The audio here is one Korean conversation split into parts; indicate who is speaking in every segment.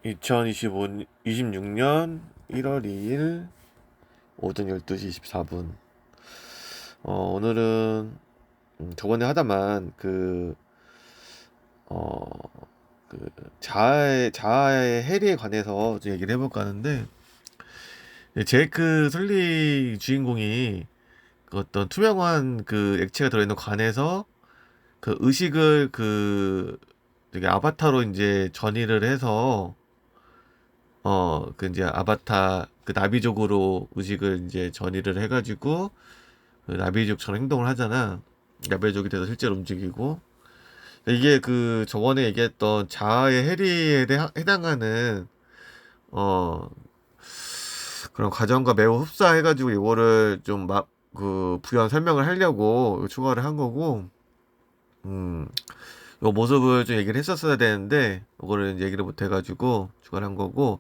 Speaker 1: 26년 1월 2일 오전 12시 24분. 오늘은 저번에 하다만 어, 자아의 해리에 관해서 좀 얘기를 해볼까 하는데, 제이크 설리 주인공이 그 어떤 투명한 그 액체가 들어있는 관에서 그 의식을 되게 아바타로 이제 전이를 해서 이제 아바타 그 나비족으로 의식을 이제 전이를 해가지고 그 나비족처럼 행동을 하잖아. 나비족이 돼서 실제로 움직이고. 이게 그 저번에 얘기했던 자아의 해리에 해당하는 어 그런 과정과 매우 흡사해가지고 이거를 좀 막 그 부연 설명을 하려고 추가를 한 거고. 음, 요 모습을 좀 얘기를 했었어야 되는데 이거를 얘기를 못 해가지고 추가를 한 거고.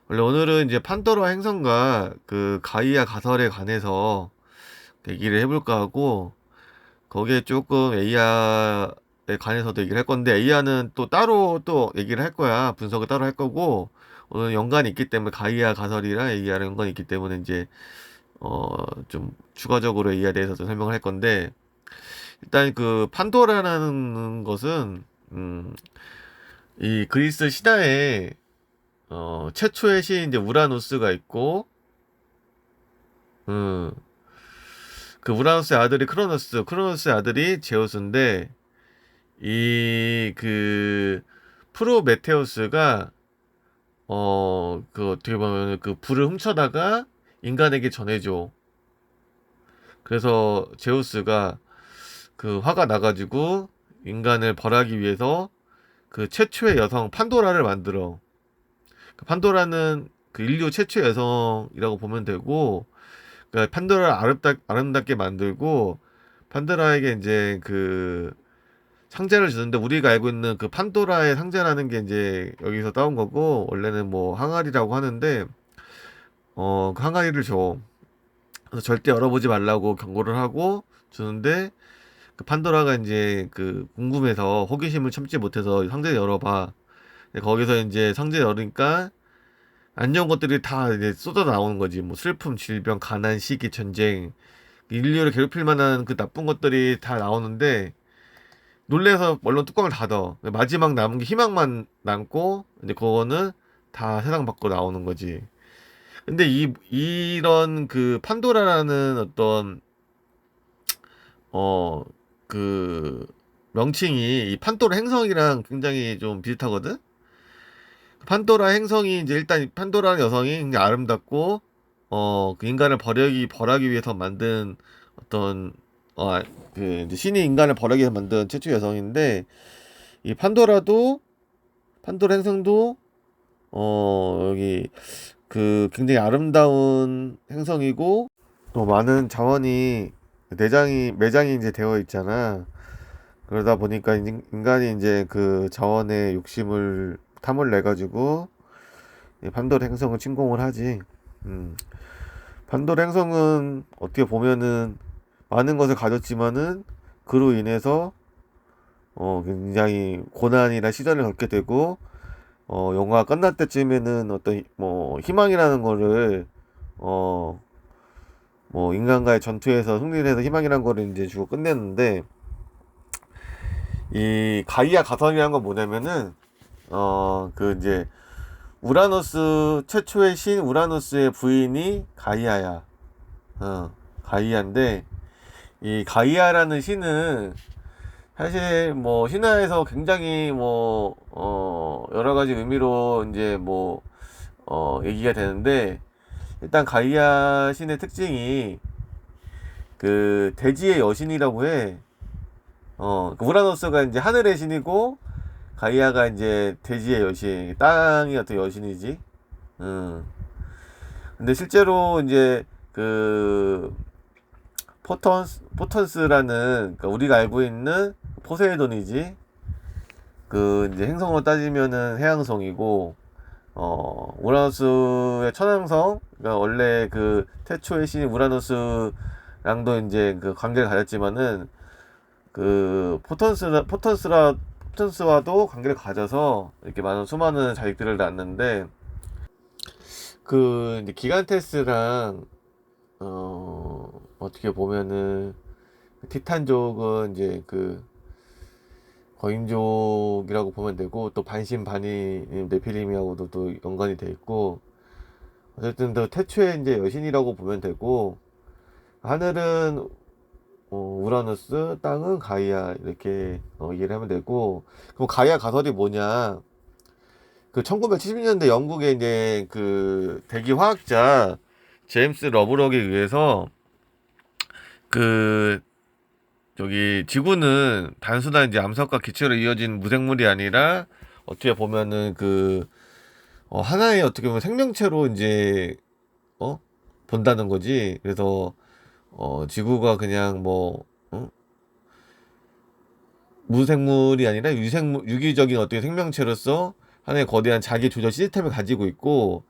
Speaker 1: 원래 오늘은 이제 판도라 행성과 그 가이아 가설에 관해서 얘기를 해볼까 하고, 거기에 조금 AR에 관해서도 얘기를 할 건데, AR는 또 따로 또 얘기를 할 거야. 분석을 따로 할 거고, 오늘 연관이 있기 때문에 가이아 가설이랑 AR은 연관이 있기 때문에 이제 좀 추가적으로 AR에 대해서도 설명을 할 건데, 일단 그 판도라라는 것은 이 그리스 신화에 최초의 신 이제 우라노스가 있고, 음, 그 우라노스의 아들이 크로노스의 아들이 제우스인데, 이 그 프로메테우스가 그 어떻게 보면 그 불을 훔쳐다가 인간에게 전해줘. 그래서 제우스가 그 화가 나가지고 인간을 벌하기 위해서 그 최초의 여성 판도라를 만들어. 그 판도라는 그 인류 최초의 여성이라고 보면 되고, 그러니까 판도라를 아름답게 만들고, 판도라에게 이제 그 상자를 주는데, 우리가 알고 있는 그 판도라의 상자라는 게 이제 여기서 따온 거고, 원래는 뭐 항아리라고 하는데 그 항아리를 줘. 그래서 절대 열어보지 말라고 경고를 하고 주는데, 그 판도라가 이제 그 궁금해서 호기심을 참지 못해서 상자를 열어봐. 근데 거기서 이제 상자 열으니까 안 좋은 것들이 다 이제 쏟아 나오는 거지. 뭐 슬픔, 질병, 가난, 시기, 전쟁, 인류를 괴롭힐 만한 그 나쁜 것들이 다 나오는데, 놀래서 얼른 뚜껑을 닫아. 마지막 남은 게 희망만 남고, 이제 그거는 다 세상 밖으로 나오는 거지. 근데 이런 그 판도라라는 어떤, 어, 그, 명칭이 이 판도라 행성이랑 굉장히 좀 비슷하거든? 판도라 행성이 이제 일단 판도라는 여성이 굉장히 아름답고, 그 인간을 벌하기 위해서 만든 어떤, 이제 신이 인간을 벌하기 위해서 만든 최초 여성인데, 이 판도라 행성도 여기 그 굉장히 아름다운 행성이고, 또 많은 자원이 매장이 이제 되어 있잖아. 그러다 보니까 인간이 이제 그 자원의 탐을 내 가지고 이 판도라 행성을 침공을 하지. 음. 판도라 행성은 어떻게 보면은 많은 것을 가졌지만은 그로 인해서 굉장히 고난이나 시련을 겪게 되고, 영화 끝날 때쯤에는 어떤 뭐 희망이라는 거를 어 뭐 인간과의 전투에서 승리를 해서 희망이라는 거를 이제 주고 끝냈는데, 이 가이아 가설이라는 건 뭐냐면은 그 이제 우라노스 최초의 신 우라노스의 부인이 가이아야. 가이아인데, 이 가이아라는 신은 사실 뭐 신화에서 굉장히 뭐 여러 가지 의미로 이제 뭐 얘기가 되는데, 일단 가이아 신의 특징이 그 대지의 여신이라고 해. 그 우라노스가 이제 하늘의 신이고, 가이아가 이제 대지의 여신, 땅이 어떤 여신이지. 음. 근데 실제로 이제 그 포턴스라는, 그러니까 우리가 알고 있는 포세이돈이지. 그 이제 행성으로 따지면은 해왕성이고, 우라노스의 천왕성, 그러니까 원래 그 태초의 신인 우라노스랑도 이제 그 관계를 가졌지만은, 그 포턴스라 옵션스와도 관계를 가져서 이렇게 많은 수많은 자식들을 낳았는데, 그 이제 기간테스랑 어떻게 보면은 티탄족은 이제 그 거인족이라고 보면 되고, 또 반신반의 네피림이하고도 또 연관이 돼 있고, 어쨌든 더 태초에 이제 여신이라고 보면 되고, 하늘은 우라노스, 땅은 가이아, 이렇게 이해를 하면 되고. 그럼 가이아 가설이 뭐냐? 그 1970년대 영국의 이제 그 대기 화학자 제임스 러브럭에 의해서, 그 저기 지구는 단순한 이제 암석과 기체로 이어진 무생물이 아니라, 어떻게 보면은 그 하나의 어떻게 보면 생명체로 이제 어 본다는 거지. 그래서 지구가 그냥 뭐 무생물이 아니라 유기적인 어떤 생명체로서 하나의 거대한 자기 조절 시스템을 가지고 있고,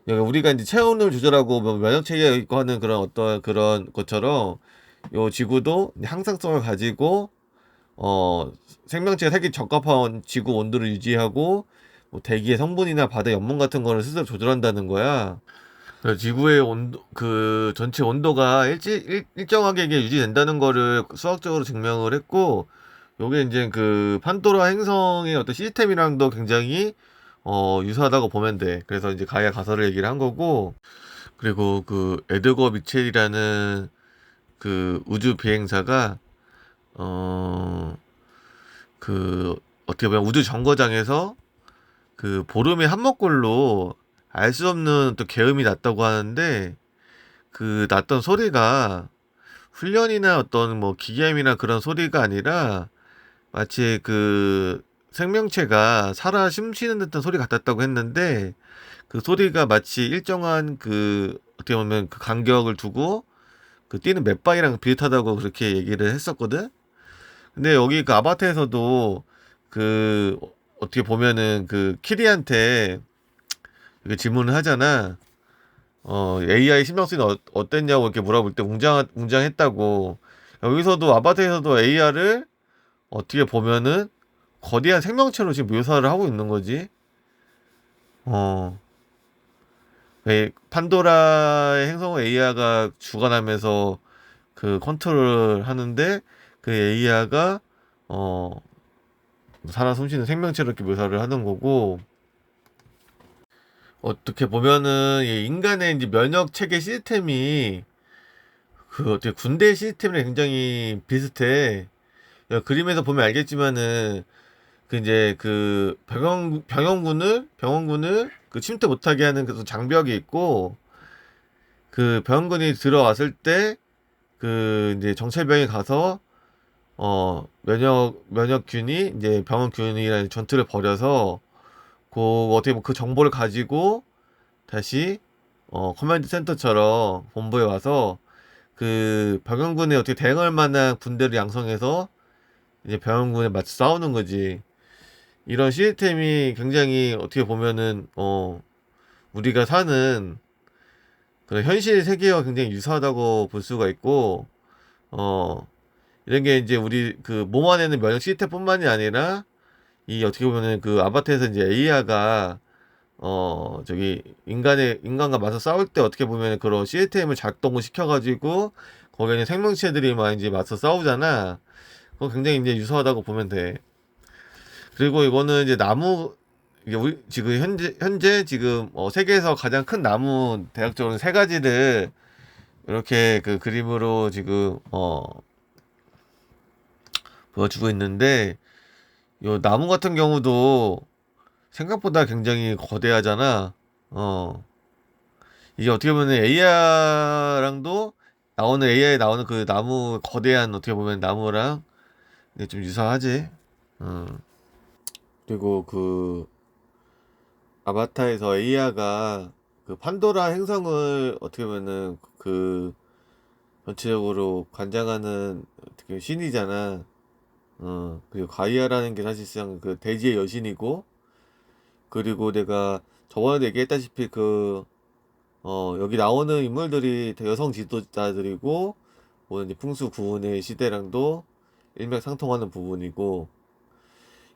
Speaker 1: 여기 우리가 이제 체온을 조절하고 뭐 면역 체계가 있고 하는 그런 어떤 그런 것처럼, 요 지구도 항상성을 가지고 생명체가 살기 적합한 지구 온도를 유지하고, 뭐 대기의 성분이나 바다의 염분 같은 거를 스스로 조절한다는 거야. 그래서 지구의 온도, 그 전체 온도가 일정하게 이게 유지된다는 거를 수학적으로 증명을 했고, 요게 이제 그 판도라 행성의 어떤 시스템이랑도 굉장히 유사하다고 보면 돼. 그래서 이제 가야 가설을 얘기를 한 거고, 그리고 그 에드거 미첼이라는 그 우주 비행사가 어 그 어떻게 보면 우주 정거장에서 그 보름의 한목골로 알 수 없는 또 계음이 났다고 하는데, 그 났던 소리가 훈련이나 어떤 뭐 기계음이나 그런 소리가 아니라, 마치 그 생명체가 살아 숨쉬는 듯한 소리 같았다고 했는데, 그 소리가 마치 일정한 그 어떻게 보면 그 간격을 두고 그 뛰는 맷바이랑 비슷하다고 그렇게 얘기를 했었거든. 근데 여기 그 아바타에서도 그 어떻게 보면은 그 키리한테 그 질문을 하잖아. AI 신경 쓰이는 어땠냐고 이렇게 물어볼 때 웅장했다고. 여기서도 아바타에서도 AR을 어떻게 보면은 거대한 생명체로 지금 묘사를 하고 있는 거지. 어, 왜 판도라의 행성을 AI가 주관하면서 그 컨트롤 하는데, 그 AI가 어, 살아 숨쉬는 생명체로 이렇게 묘사를 하는 거고, 어떻게 보면은 이 인간의 이제 면역 체계 시스템이 그 어떻게 군대 시스템이랑 굉장히 비슷해. 그림에서 보면 알겠지만은, 그 이제 그 병원군을 그 침투 못하게 하는 그 장벽이 있고, 그 병원군이 들어왔을 때 그 이제 정찰병이 가서 면역균이 이제 병원균이라는 전투를 벌여서, 그 어떻게 보면 그 정보를 가지고 다시 커맨드 센터처럼 본부에 와서 그 병영군에 어떻게 대응할 만한 군대를 양성해서 이제 병영군에 맞서 싸우는 거지. 이런 시스템이 굉장히 어떻게 보면은 우리가 사는 그런 현실 세계와 굉장히 유사하다고 볼 수가 있고, 어 이런 게 이제 우리 그 몸 안에는 면역 시스템뿐만이 아니라, 이 어떻게 보면은 그 아바타에서 이제 AI가 저기 인간과 맞서 싸울 때 어떻게 보면 그런 시스템을 작동을 시켜가지고 거기에 있는 생명체들이 막 이제 맞서 싸우잖아. 그거 굉장히 이제 유사하다고 보면 돼. 그리고 이거는 이제 나무, 이게 우리 지금 현재 지금 세계에서 가장 큰 나무 대략적으로 세 가지를 이렇게 그 그림으로 지금 보여주고 있는데, 요 나무 같은 경우도 생각보다 굉장히 거대하잖아. 이게 어떻게 보면 AI랑도 나오는 AI에 나오는 그 나무 거대한 어떻게 보면 나무랑 이게 좀 유사하지. 어. 그리고 그 아바타에서 AI가 그 판도라 행성을 어떻게 보면은 그 전체적으로 관장하는 어떻게 신이잖아. 그리고 가이아라는 게 사실상 그 대지의 여신이고, 그리고 내가 저번에도 얘기했다시피 그 여기 나오는 인물들이 다 여성 지도자들이고, 오늘 이제 풍수 구은의 시대랑도 일맥상통하는 부분이고,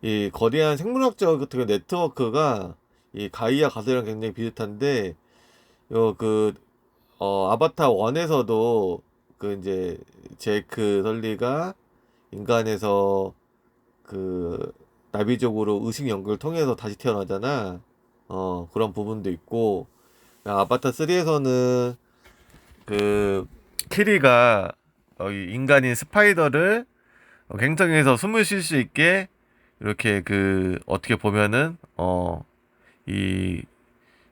Speaker 1: 이 거대한 생물학적 같은 네트워크가 이 가이아 가설이랑 굉장히 비슷한데 요 아바타 1에서도 그 이제 제이크 설리가 인간에서 그 나비족으로 의식 연구를 통해서 다시 태어나잖아. 그런 부분도 있고 아바타 3에서는 그 키리가 이 인간인 스파이더를 갱성에서 숨을 쉴 수 있게 이렇게 어떻게 보면은 이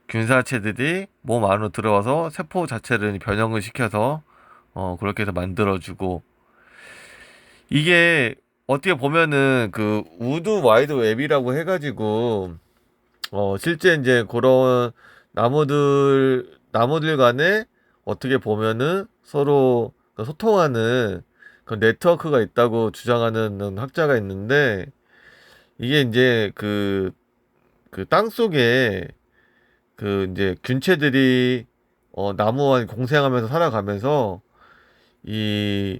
Speaker 1: 균사체들이 몸 안으로 들어와서 세포 자체를 변형을 시켜서 그렇게 해서 만들어주고 이게 어떻게 보면은 그 우드 와이드 웹이라고 해가지고 실제 이제 그런 나무들 간에 어떻게 보면은 서로 소통하는 그 네트워크가 있다고 주장하는 학자가 있는데 이게 이제 땅 속에 이제 균체들이 나무와 공생하면서 살아가면서 이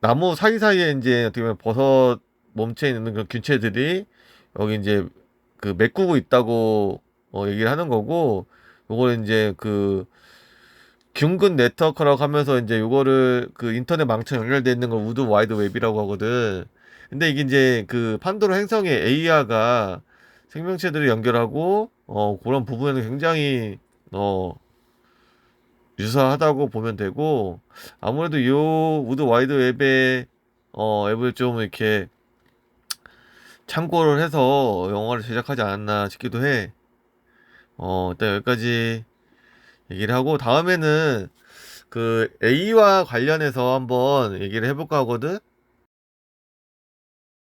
Speaker 1: 나무 사이사이에 이제 어떻게 보면 버섯 몸체에 있는 그 균체들이 여기 이제 메꾸고 있다고 얘기를 하는 거고 요거를 이제 균근 네트워크라고 하면서 이제 요거를 인터넷 망청 연결되어 있는 걸 우드 와이드 웹이라고 하거든. 근데 이게 이제 판도라 행성의 AI가 생명체들을 연결하고 그런 부분에는 굉장히 어 유사하다고 보면 되고 아무래도 요 우드 와이드 웹의 앱을 좀 이렇게 참고를 해서 영화를 제작하지 않았나 싶기도 해. 일단 여기까지 얘기를 하고 다음에는 A와 관련해서 한번 얘기를 해볼까 하거든.